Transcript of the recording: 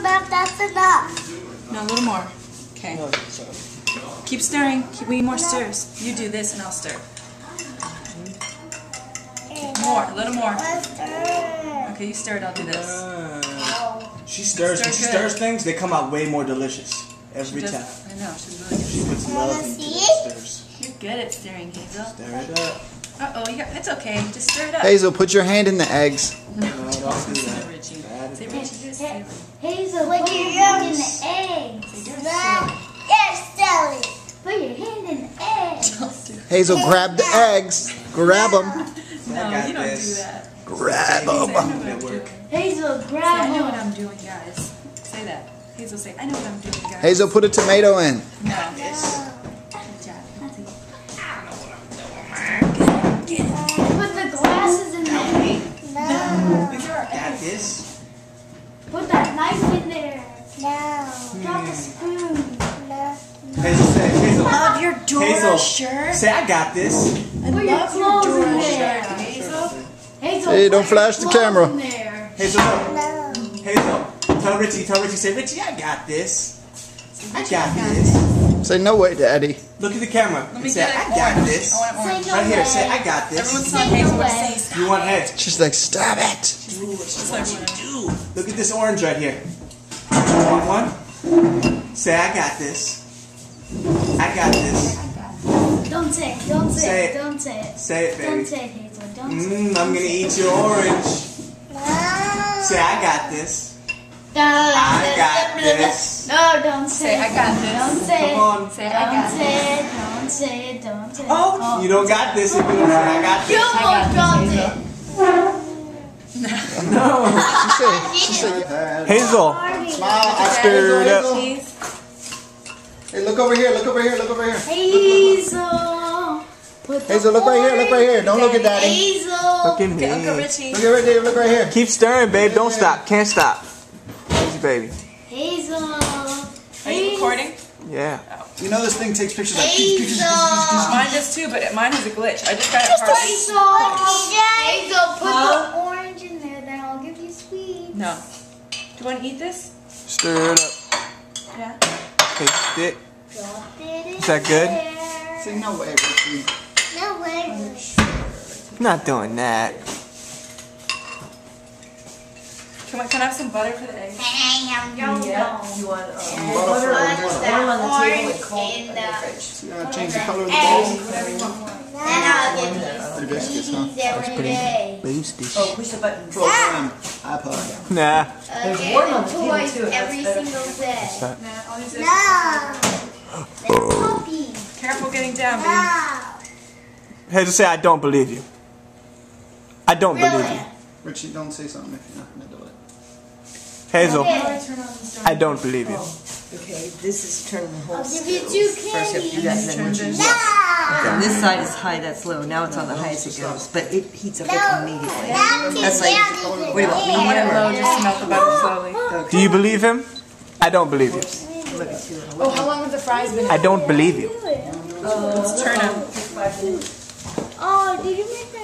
That's enough. No, a little more. Okay. Keep stirring. We need more stirs. You do this and I'll stir. More, a little more. Okay, you stir it, I'll do this. She stirs. When she stirs things, they come out way more delicious every time. I know, she's really good. She puts love into the stirs. You're good at stirring, Hazel. Stir it up. Uh-oh, it's okay. Just stir it up. Hazel, put your hand in the eggs. No, don't do that. Richie. Say Richie, this. Hazel, put your hand in the eggs. You're silly. Put your hand in the eggs. Hazel, grab the eggs. Grab them. No, you don't do that. Grab them. Hazel, grab I know what I'm doing, guys. Say that. Hazel, say, I know what I'm doing, guys. Hazel, put a tomato in. No. Good job. Put the glasses in there. No. Got this. Put that knife in there. No. Drop the spoon. No. Hazel, say, Hazel. Love your Dora Hazel, shirt. say, I got this. I Put your love your clothes Dora in there. shirt, Hazel. Hazel, Hey, don't put your flash the clothes camera. in there. Hazel, Hazel, tell Richie, say, Richie, I got this. I got this. Say no way, Daddy. Look at the camera. Let me Say, get it. I got Orange. this. I want orange. Say no Right here, way. say, I got Everyone's this. telling Say Hazel no what to way. say. You want head? She's like, stop it. She's like, Look at this orange right here. You want one? Say, I got this. I got this. Don't say it. Don't say Say it. it. Don't say it. Say it, Don't baby. say it, Hazel. Don't say it. I'm gonna eat your orange. Say, I got this. I got this. No, don't say Say, it. I got this. Don't say Come on. Say, I Don't got say this. it. Don't say it. Don't say it. Oh, You don't got this if you don't say, I got You this. almost dropped it. No. She said, Hazel. smile. I stirred up. Cheese. Hey, look over here. Look over here. Look over here. Hazel. Put the Hazel, look right here. Look right here. Don't look at Daddy. Hazel. Look at Okay, Uncle me. Richie. Look right there. Look right here. Keep stirring, babe. Don't stop. Can't stop. Easy, baby. Hazel. Are you recording? Yeah. You know this thing takes pictures like Hazel. Mine does too, but mine has a glitch. I just got it partially. Hazel, put the orange in there, then I'll give you sweet. No. Do you want to eat this? Stir it up. Yeah. Taste it. Drop it in Is that good? there. Say no way, Richie. No way. Not doing that. Can I have some butter for the eggs? I'm You want Butter. You want to change the color of the bowl? Then I'll give you The biscuits, huh? sweets every day. Oh, push the button. Program. iPod. Nah. There's one on the table Toys too. every single day. Nah, I'll use this. No. They're puppies. Careful getting down, baby. No. Hazel, say, I don't believe you. I don't believe Really? you. Richie, don't say something if you're not going to do it. Hazel, Okay. I don't believe you. Okay, this is turning the whole I'll give you stove. 2 First you have to do that, and then Turn once you this. No. and this side is high, that's low. Now it's on the highest it goes, but it heats up No. immediately. That's like- like, Wait, what? I want it low just to melt the butter slowly. Do you believe him? I don't believe you. Let me see what Oh, how long have the fries been? I don't believe you. Let's turn them. Oh, did you make that?